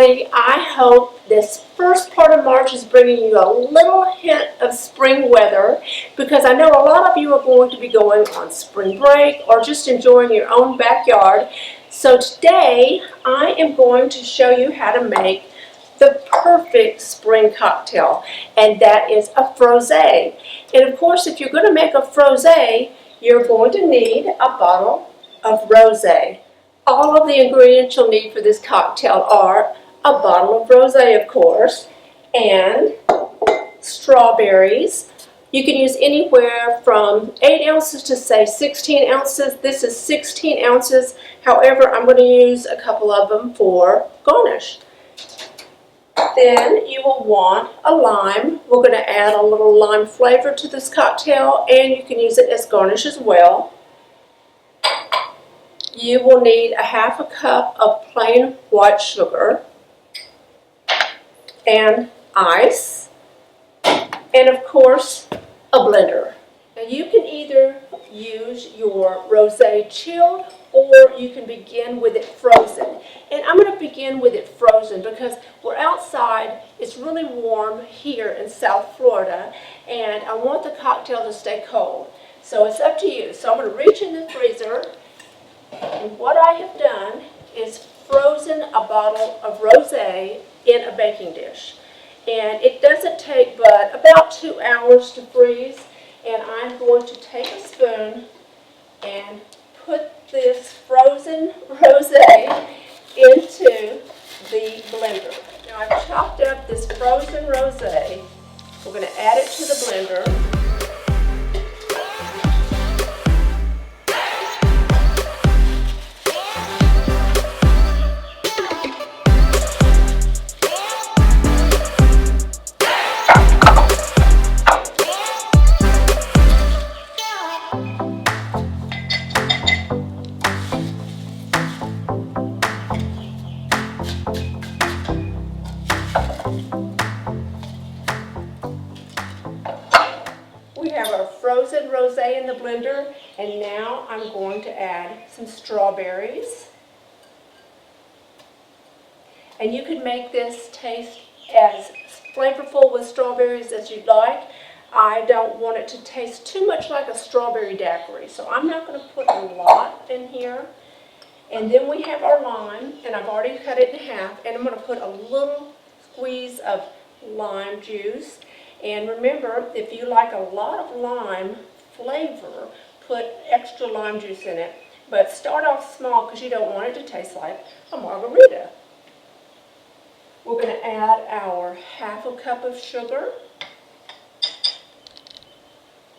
everybody. I hope this first part of March is bringing you a little hint of spring weather, because I know a lot of you are going to be going on spring break or just enjoying your own backyard. So today I am going to show you how to make the perfect spring cocktail, and that is a frosé. And of course, if you're going to make a frosé, you're going to need a bottle of rosé. All of the ingredients you'll need for this cocktail are a bottle of rosé, of course, and strawberries. You can use anywhere from 8 ounces to say 16 ounces. This is 16 ounces. However, I'm going to use a couple of them for garnish. Then you will want a lime. We're going to add a little lime flavor to this cocktail, and you can use it as garnish as well. You will need a half a cup of plain white sugar and ice, and of course a blender. Now you can either use your rosé chilled, or you can begin with it frozen. And I'm going to begin with it frozen because we're outside, it's really warm here in South Florida, and I want the cocktail to stay cold. So it's up to you. So I'm going to reach in the freezer, and what I have done is frozen a bottle of rosé in a baking dish. And it doesn't take but about 2 hours to freeze. And I'm going to take a spoon and put this frozen rosé into the blender. Now I've chopped up this frozen rosé. We're going to add it to the blender. We have our frozen rosé in the blender, and now I'm going to add some strawberries. And you can make this taste as flavorful with strawberries as you'd like. I don't want it to taste too much like a strawberry daiquiri, so I'm not going to put a lot in here. And then we have our lime, and I've already cut it in half, and I'm going to put a little squeeze of lime juice. And remember, if you like a lot of lime flavor, put extra lime juice in it. But start off small because you don't want it to taste like a margarita. We're going to add our half a cup of sugar.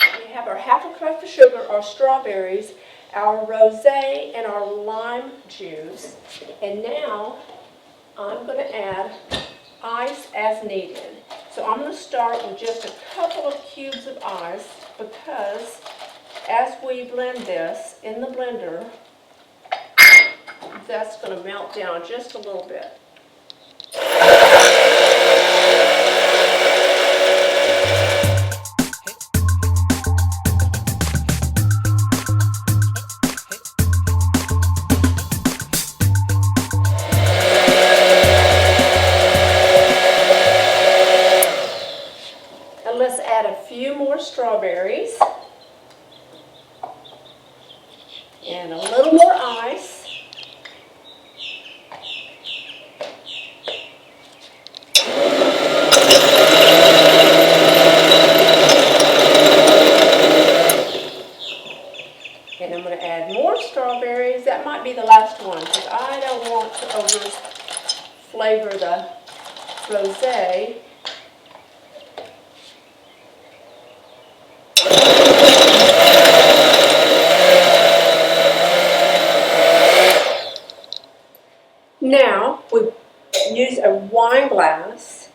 We have our half a cup of sugar, our strawberries, our rosé, and our lime juice. And now I'm going to add ice as needed. So I'm going to start with just a couple of cubes of ice, because as we blend this in the blender, that's going to melt down just a little bit. Let's add a few more strawberries and a little more ice. And I'm going to add more strawberries. That might be the last one because I don't want to over flavor the rosé. Now, we use a wine glass.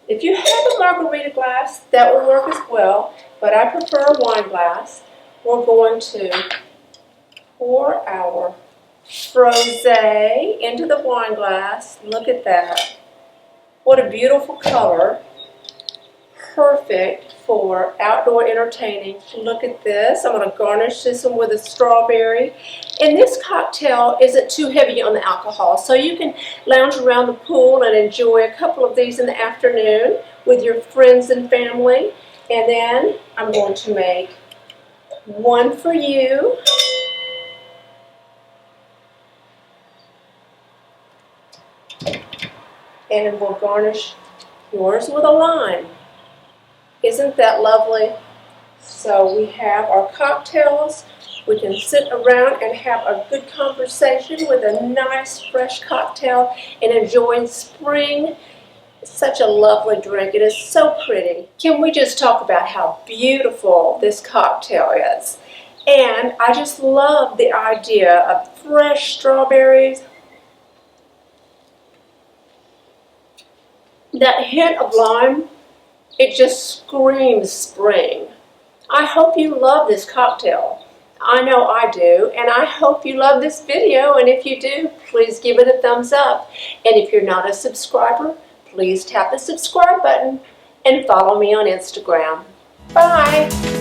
If you have a margarita glass, that will work as well, but I prefer a wine glass. We're going to pour our frosé into the wine glass. Look at that. What a beautiful color. perfect for outdoor entertaining. Look at this. I'm going to garnish this one with a strawberry. And this cocktail isn't too heavy on the alcohol, so you can lounge around the pool and enjoy a couple of these in the afternoon with your friends and family. And then I'm going to make one for you. And we'll garnish yours with a lime. Isn't that lovely? So we have our cocktails. We can sit around and have a good conversation with a nice fresh cocktail and enjoy spring. It's such a lovely drink. It is so pretty. Can we just talk about how beautiful this cocktail is? And I just love the idea of fresh strawberries. That hint of lime, it just screams spring. I hope you love this cocktail. I know I do, and I hope you love this video, and if you do, please give it a thumbs up. And if you're not a subscriber, please tap the subscribe button and follow me on Instagram. Bye!